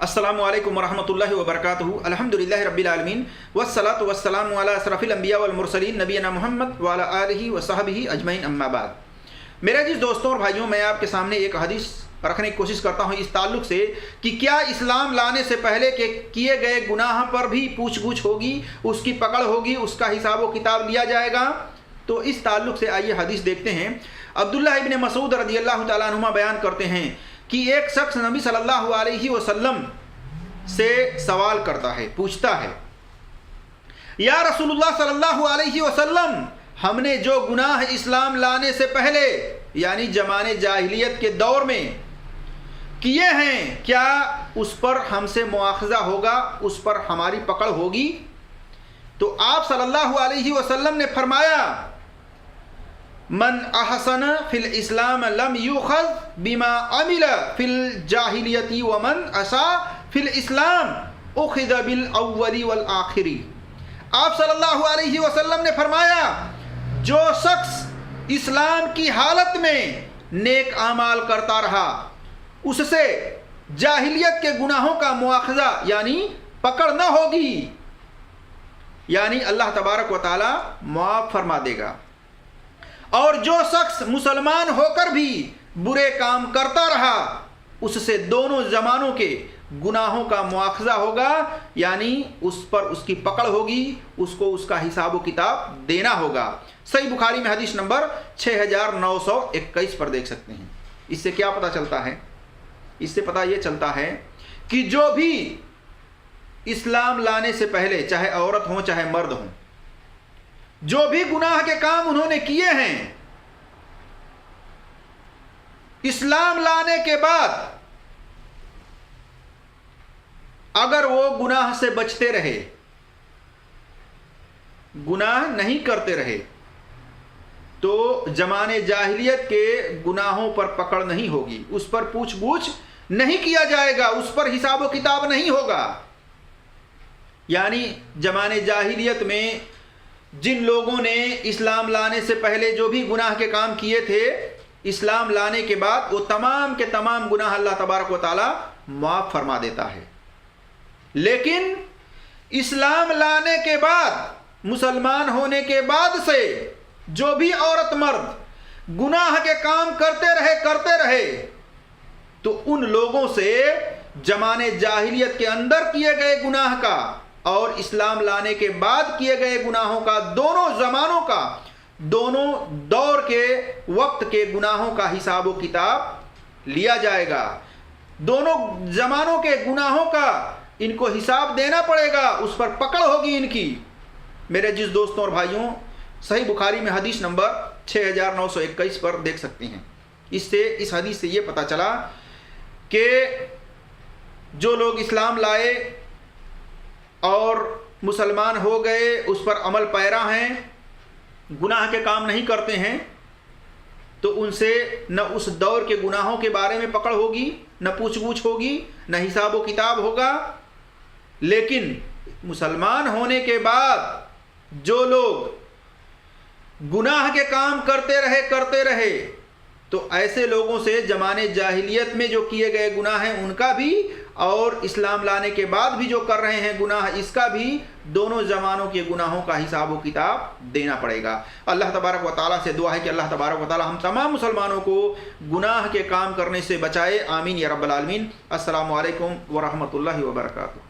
السلام علیکم ورحمۃ اللہ وبرکاتہ۔ الحمدللہ رب العالمین والصلاۃ والسلام علی اشرف الانبیاء والمرسلین نبینا محمد وعلی آلہ وصحبہ اجمعین اما بعد۔ میرے عزیز دوستوں اور بھائیوں، میں آپ کے سامنے ایک حدیث رکھنے کی کوشش کرتا ہوں اس تعلق سے کہ کیا اسلام لانے سے پہلے کے کیے گئے گناہ پر بھی پوچھ گچھ ہوگی، اس کی پکڑ ہوگی، اس کا حساب و کتاب لیا جائے گا؟ تو اس تعلق سے آئیے حدیث دیکھتے ہیں۔ عبداللہ ابن مسعود رضی اللہ تعالیٰ عنہما بیان کرتے ہیں کہ ایک شخص نبی صلی اللہ علیہ وسلم سے سوال کرتا ہے، پوچھتا ہے، یا رسول اللہ صلی اللہ علیہ وسلم، ہم نے جو گناہ اسلام لانے سے پہلے یعنی زمانے جاہلیت کے دور میں کیے ہیں، کیا اس پر ہم سے مواخذہ ہوگا، اس پر ہماری پکڑ ہوگی؟ تو آپ صلی اللہ علیہ وسلم نے فرمایا، من احسن فی الاسلام لم یؤخذ بما عمل فی الجاہلیت ومن اساء فی الاسلام اخذ بالاول والآخر۔ آپ صلی اللہ علیہ وسلم نے فرمایا، جو شخص اسلام کی حالت میں نیک اعمال کرتا رہا، اس سے جاہلیت کے گناہوں کا مواخذہ یعنی پکڑ نہ ہوگی، یعنی اللہ تبارک و تعالی معاف فرما دے گا، اور جو شخص مسلمان ہو کر بھی برے کام کرتا رہا، اس سے دونوں زمانوں کے گناہوں کا مواخذہ ہوگا، یعنی اس پر اس کی پکڑ ہوگی، اس کو اس کا حساب و کتاب دینا ہوگا۔ صحیح بخاری میں حدیث نمبر 6921 پر دیکھ سکتے ہیں۔ اس سے کیا پتہ چلتا ہے؟ اس سے پتہ یہ چلتا ہے کہ جو بھی اسلام لانے سے پہلے چاہے عورت ہوں چاہے مرد ہوں، جو بھی گناہ کے کام انہوں نے کیے ہیں، اسلام لانے کے بعد اگر وہ گناہ سے بچتے رہے، گناہ نہیں کرتے رہے، تو زمانے جاہلیت کے گناہوں پر پکڑ نہیں ہوگی، اس پر پوچھ گچھ نہیں کیا جائے گا، اس پر حساب و کتاب نہیں ہوگا۔ یعنی زمانے جاہلیت میں جن لوگوں نے اسلام لانے سے پہلے جو بھی گناہ کے کام کیے تھے، اسلام لانے کے بعد وہ تمام کے تمام گناہ اللہ تبارک و تعالی معاف فرما دیتا ہے۔ لیکن اسلام لانے کے بعد، مسلمان ہونے کے بعد سے جو بھی عورت مرد گناہ کے کام کرتے رہے تو ان لوگوں سے زمانے جاہلیت کے اندر کیے گئے گناہ کا اور اسلام لانے کے بعد کیے گئے گناہوں کا، دونوں زمانوں کا، دونوں دور کے وقت کے گناہوں کا حساب و کتاب لیا جائے گا۔ دونوں زمانوں کے گناہوں کا ان کو حساب دینا پڑے گا، اس پر پکڑ ہوگی ان کی۔ میرے جس دوستوں اور بھائیوں، صحیح بخاری میں حدیث نمبر 6921 پر دیکھ سکتے ہیں۔ اس حدیث سے یہ پتہ چلا کہ جو لوگ اسلام لائے اور مسلمان ہو گئے، اس پر عمل پیرا ہیں، گناہ کے کام نہیں کرتے ہیں، تو ان سے نہ اس دور کے گناہوں کے بارے میں پکڑ ہوگی، نہ پوچھ گچھ ہوگی، نہ حساب و کتاب ہوگا۔ لیکن مسلمان ہونے کے بعد جو لوگ گناہ کے کام کرتے رہے تو ایسے لوگوں سے زمانے جاہلیت میں جو کیے گئے گناہ ہیں ان کا بھی، اور اسلام لانے کے بعد بھی جو کر رہے ہیں گناہ، اس کا بھی، دونوں زمانوں کے گناہوں کا حساب و کتاب دینا پڑے گا۔ اللہ تبارک و تعالیٰ سے دعا ہے کہ اللہ تبارک و تعالیٰ ہم تمام مسلمانوں کو گناہ کے کام کرنے سے بچائے، آمین یا رب العالمین۔ السلام علیکم ورحمۃ اللہ وبرکاتہ۔